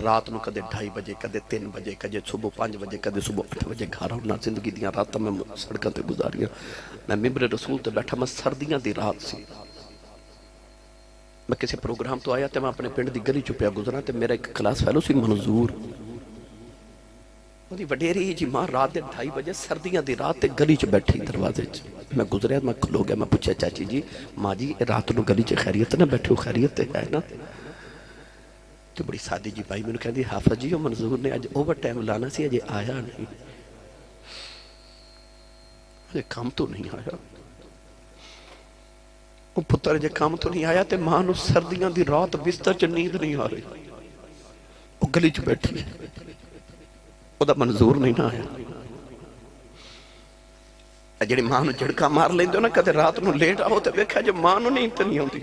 رات نو کدے 2:30 بجے کدے 3 بجے کدے صبح 5 بجے کدے صبح 8 بجے گھر ہونا زندگی دیاں راتاں میں سڑکاں تے گزاریاں میں ممبر رسول تے بیٹھا میں سردیاں دی رات سی میں کسی پروگرام تو آیا تے میں اپنے پنڈ دی گلی چپیا گزرا تے میرا ایک کلاس فیلو سی منظور وہ دی وڈیری جی ماں رات دے 2:30 بجے سردیاں دی رات تے گلی چ بیٹھی دروازے چ میں گزریا میں کھلو گیا میں پوچھا چاچی جی ماں جی رات نو گلی چ خیریت نہ بیٹھے ہو خیریت تے ہے نا تو بڑی سادی جی بھائی میں نے کہہ دی حافظ جی وہ منظور نے آج اوور ٹائم لانا سی اجے آیا نہیں مجھے کام تو نہیں آیا وہ پتر جے کام تو نہیں آیا تے ماں نو سردیاں دی رات بستر چ نیند نہیں آ رہی وہ گلی چ بیٹھی وہ دا منظور نہیں نہ آیا جڑی ماں نو جھڑکا مار لیندے نا کدے رات نو لیٹ آؤ تے ویکھیا جو ماں نو نیند تے نہیں آندی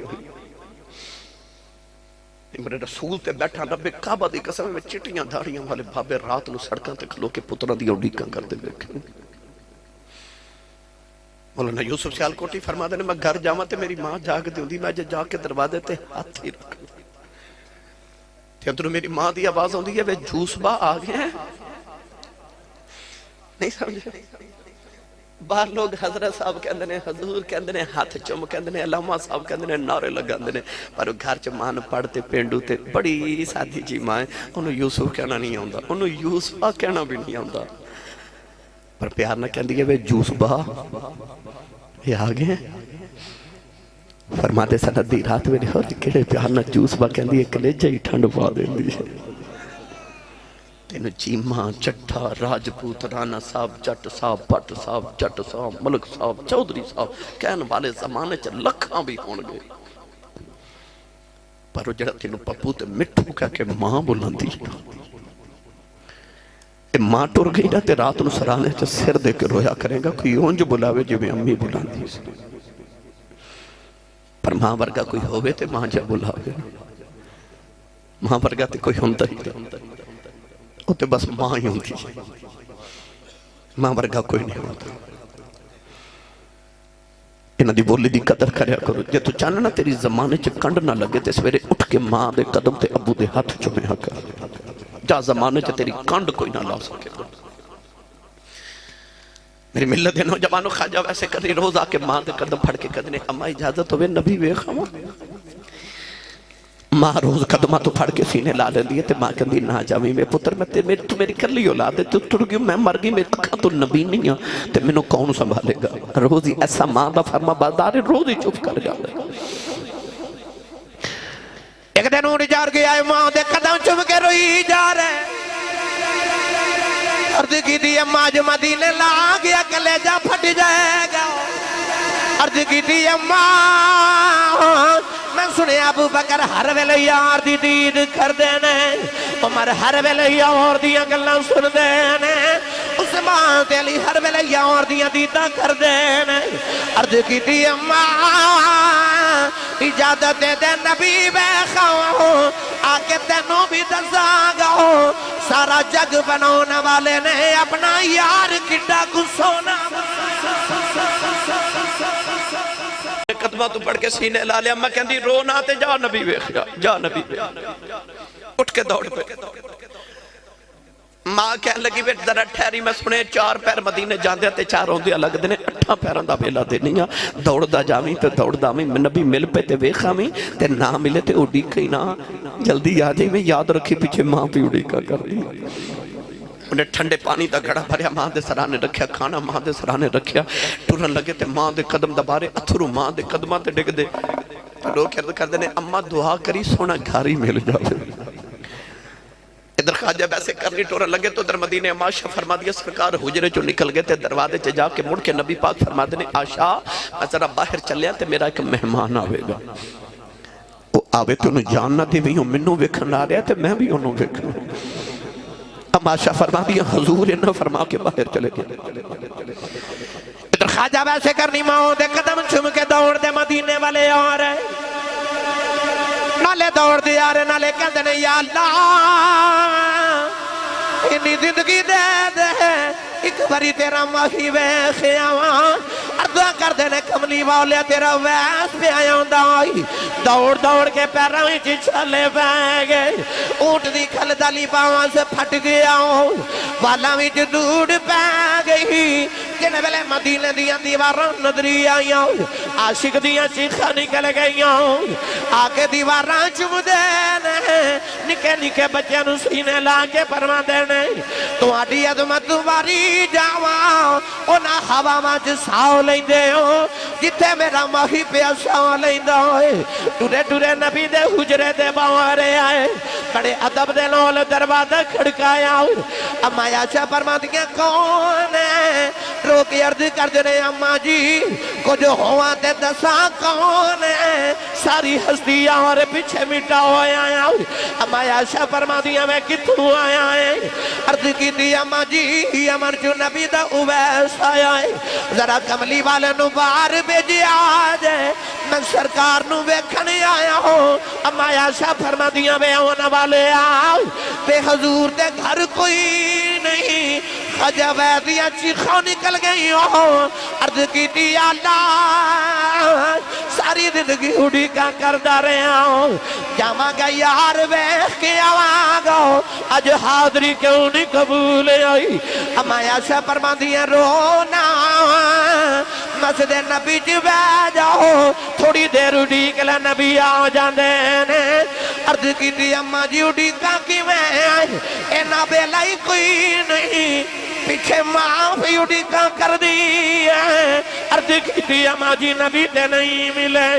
میرے رسول تے بیٹھا رب کعبہ دی قسم میں چٹیاں دھاڑیاں والے بابے رات نو سڑکاں تے کھلو کے پتراں دی اڈیکاں کردے ویکھے مولانا یوسف سیالکوٹی فرما دے نے میں گھر جاواں تے میری ماں جاگ دی ہوندی میں جا کے دروازے تے ہاتھ ہی رکھ تے اندروں میری ماں دی آواز ہوندی ہے وے جوس با آ گئے ہیں نہیں سمجھے باہر لوگ حضرت صاحب کہندے نے حضور کہندے نے ہاتھ چم کہندے نے علامہ صاحب کہندے نے نعرے لگاندے نے پر گھر چ مان پڑھتے پینڈو تے بڑی سادی جی ماں انہوں یوسف کہنا نہیں آوندا انہوں یوسفہ کہنا بھی نہیں آوندا پر پیار نہ کہندی ہے وے جوس با یہ آگے ہیں فرماتے سن ادھی رات میں نہیں ہوتی کہڑے پیار نہ جوس با کہندی ہے کلیجہ ہی ٹھنڈ پا دیندی ہے تینو چیمہ چٹھا راجپوت رانا صاحب جٹ صاحب پٹ صاحب جٹ صاحب ملک صاحب چودری صاحب کہن والے زمانے چ لکھاں بھی ہون گے پر وہ جڑا تینو پپو تے مٹھو کہہ کے ماں بلندی ماں ٹر گئی نا تے رات نو سرانے چ سر دے کے رویا کرے گا کوئی اونج بلاوے جو میں امی بلاندی پر ماں ورگا کوئی ہوئے تے ماں جا بلاوے ماں ورگا تے کوئی ہوندا ہی وہ تے بس ماں ہی ہوندی ماں ورگا کوئی نہیں ہوتا انہاں دی بولی دی قدر کریا کرو جے تو چاہنا نا تیری زمانے چ کنڈ نہ لگے تے سویرے اٹھ کے ماں دے قدم تے ابو دے ہاتھ چومیا کر جا زمانے چ تیری کنڈ کوئی نہ لا سکے میری ملت دے نوجوانو خواجہ ویسے کرنی روز آ کے ماں دے قدم پھڑ کے کہنے اما اجازت ہوئے نبی ویکھاں ماں روز قدمہ تو پھڑ کے سینے لا لے لیے تے ماں کہندی نہ جاویں میں پتر میں تے تو میری کلی اولاد ہے تو ٹر گئی میں مر گئی میرے اکھاں تو نبی نہیں ہاں تے مینوں کون سنبھالے گا روز ہی ایسا ماں دا فرما بردار روز ہی چپ کر جاتا ہے ایک دن اٹھ جار گیا ہے ماں دے قدم چپ کے روئی جا رہے عرض کی دی اماں جو مدینے لا گیا کلیجہ پھٹ جائے گا عرض کی دی اماں میں سنے ابو بکر ہر ویلے یار دی دید کر دینے عمر ہر ویلے یار دیاں گلاں سن دینے عثمان تے علی ہر ویلے یار دیاں دیداں کر دینے عرض کی دی اماں اجازت دے دے نبی بے خواہوں آکے تینوں بھی دزاگا سارا جگ بنانے والے نے اپنا یار کڈا کو سونا قدمہ تو پڑھ کے سینے لا لیا میں کہندی رونا تے جا نبی ویکھ جا نبی ویکھ اٹھ کے دوڑ پہ ماں کہنے لگی بے ذرا ٹھہری میں سنے 4 پیر مدینے جاندے تے 4 ہوندے لگدے نے 8 پیراں دا ویلا دینیاں دوڑدا جاویں تے دوڑدا میں نبی مل پے تے ویکھاویں تے نہ ملے تے اڈیکھیں نہ جلدی آ جائیں میں یاد رکھی پیچھے ماں بھی اڈیکا کر رہی انہیں ٹھنڈے پانی دا گھڑا بھریا ماں دے سرانے رکھیا کھانا ماں دے سرانے رکھیا ٹرن لگے تے ماں دے قدم دبارے اتھرو ماں دے قدماں تے ڈگ دے لوگ کر دے نے اماں دعا کری سونا گھاری مل جاوے ادھر خواجہ ویسے کرنی ٹورن لگے تو ادھر مدینہ عائشہ فرما دیا سرکار حجرے جو نکل گئے تے دروازے چ جا کے مڑ کے نبی پاک فرما دے نے عائشہ میں ذرا باہر چلیا تے میرا ایک مہمان آوے گا وہ آوے تو انہوں جاننا دے بھی منوں ویکھن آ رہا تے میں بھی انہوں ویکھن عائشہ فرما دیا حضور انہوں فرما کے باہر چلے گئے ادھر خواجہ ویسے کرنی ماں دے قدم چھم کے دوڑ دے مدینے والے آ رہے نالے دوڑ دیا رہے نالے کہتے نے یا اللہ انی زندگی دے دے ایک باری تیرا ماہی ویخے آوان اردوہ کر دینے کملی واولے تیرا ویس پہ آیا ہوں دوڑ دوڑ کے پیروں چی چھلے پہ گئے اونٹ دی کھل دالی پاواں سے پھٹ گیا ہوں والا ویچ دوڑ پہ گئی جنہیں بلے مدینہ دیاں دیواران ندری آئی ہوں عاشق دیاں چیخہ نکل گئی ہوں آکے دیواران چم دینے نکے نکے بچے نو سینے لاکے پرما دینے تو آٹی عظمت تمہاری جاواں اونا ہوا ماں جساؤ لیں دے ہو جتے میرا ماہی پیاساؤ لیں دے ٹورے ٹورے نبی دے حجرے دے باورے آئے بڑے عدب دے لول دروازہ کھڑکایا اما عائشہ فرما دیا کون ہے رو کی عرض کر دے اما جی کو جو ہوا تے دسا کون ہے ساری ہستی اور پیچھے مٹا ہویا اما عائشہ فرما دیا میں کتوں آیا ہے عرض کی دی اما جی امر جو نبی دا اویس آیا ہے ذرا کملی والے نو بار بیجی آجے میں سرکار نو ویکھنے آیا ہوں اما عائشہ فرما دیا بے ہونا والے آؤ بے حضور دے گھر کوئی نہیں خجہ ویدیاں چیخوں نکل گئی ہوں عرض کی دی اللہ ساری زندگی اڑی کا کردہ رہے ہوں جامع گا یار ویخ کے آواگو آج حاضری کیوں نہیں قبول آئی اما عائشہ فرما دیا رونا مسجد نبی جی بے جاؤ تھوڑی دیر اڑی کے لئے نبی آ جاندے نے عرض کی دی اما جی اڑی کا کی میں آئی اینا بے لائی کوئی نہیں پیچھے ماں بھی اڑی کا کر دی ہے عرض کی دی اما جی نبی تے نہیں ملے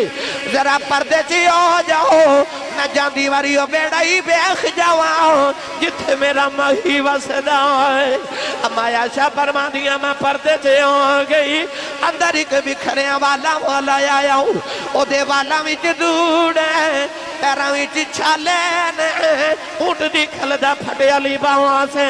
ذرا پردے چی ہو جاؤ میں جان دیواری ہو بیڑائی بیخ جاؤں جتھے میرا مہی وسدہ ہے اما عائشہ فرما دیا میں پردے چی ہو گئی اندر ایک بکھرے والا والا آیا ہوں او دے والا وچ دوڑے پیراں وچ چھالے نے اونٹ دی کھلدا پھٹے علی باواں سے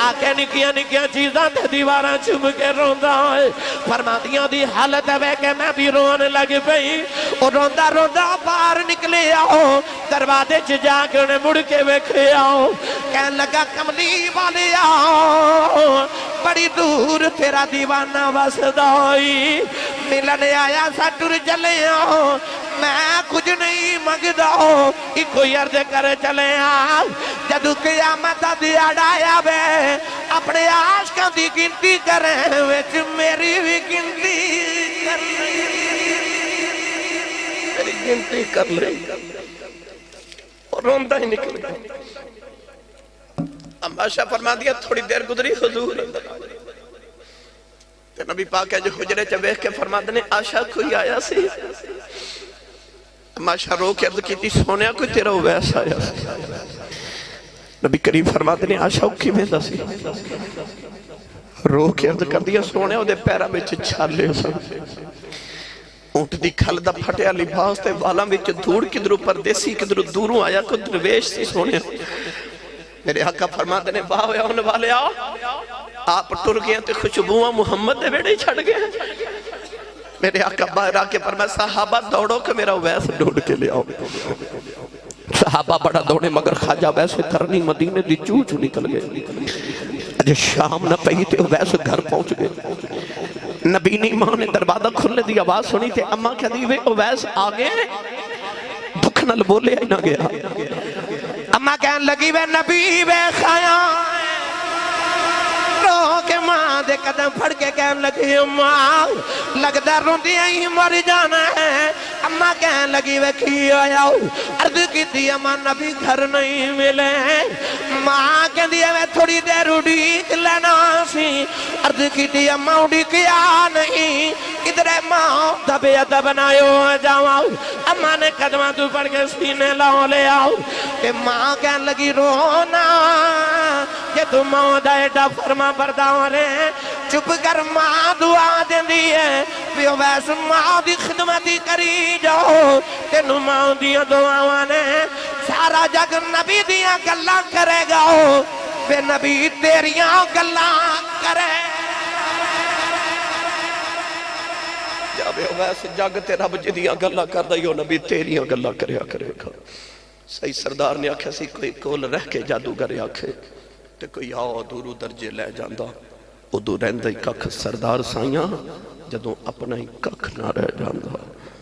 آکے نکیاں نکیاں چیزاں تے دیواراں چم کے روندا ہے فرما دیا دی حالت ہے کہ میں بھی رون لگ پئی او روندا روندا باہر نکلے آؤ دروازے چ جا کے انہیں مڑ کے ویکھے آؤ کہنے لگا کملی والے آؤ بڑی دور تیرا دیوانہ وسدائی ملنے آیا سا ٹر چلے آؤ میں کچھ نہیں مگدہ ہوں ایک کوئی عرض کرے چلے آؤ جدو قیامت دیا ڈایا بے اپنے عاشقاں دی گنتی کریں ویچ میری بھی گنتی کر لیں میری گنتی کر لیں اور روندہ ہی نکل گیا عائشہ فرما دیا تھوڑی دیر گزری حضور تے نبی پاک ہے جو حجرے چبیخ کے فرما دنے عائشہ کوئی آیا سی عائشہ رو کے عرض کی تھی سونیا کوئی تیرا ویس آیا سی نبی کریم فرما دنے عائشہ کی میں دا سی رو کے عرض کر دیا سونیا دے پیرا بچ چھالے سن اونٹ دی کھل دا پھٹیا لباس تے والا بچ دھوڑ کدرو پردیسی کدرو دوروں آیا کو درویش سی سونیا میرے آقا فرما دنے باہ ہویا ہونے والے آؤ آپ ٹر گئے تے خوشبوہاں محمد دے بیڑے چھڑ گئے میرے آقا باہر آکے فرما صحابہ دوڑو کہ میرا ویس ڈھونڈ کے لے آؤ صحابہ بڑا دوڑے مگر خواجہ ویسے کرنی مدینے دی چوچ نکل گئے اجھے شام نہ پہی تے ویس گھر پہنچ گئے نبی نیمہ نے دروازہ کھلنے دی آواز سنی تے اماں کہہ دی ویس آگے دکھ نل بولے ہی نہ گیا اماں کہنے لگی وے نبی وے خیاں دے قدم پھڑ کے کہن لگی اماں لگدا روندیاں ہی مر جانا ہے اماں کہن لگی ویکھی آیا عرض کیتی اماں نبی گھر نہیں ملے ماں کہندی ہے تھوڑی دیر اڈیک لینا سی عرض کیتی اماں اڈیکیا نہیں ادھر ماں دبے ادب بنایو جاؤ اماں نے قدمہ تو پڑھ کے سینے لاؤ لے آؤ کہ ماں کہن لگی رونا کہ تو موت ایڈا فرما بردار ہے چپ کر ماں دعا دیں دی ہے پیو ویس ماں دی خدمتی کری جاؤ تینو ماں دیا دعا نے سارا جگ نبی دیا گلہ کرے گا بے نبی تیریاں گلہ کرے جب ویسے جگ تے رب جدیاں گلہ کر دائیو نبی تیریاں گلہ کرے گا صحیح سردار نے آکھا سی کوئی کول رہ کے جادوگر آکھے تے کوئی آؤ دورو درجے لے جاندہ ادو رہندہ ہی ککھ سردار سائیاں جدوں اپنا ہی ککھ نہ رہ جاندہ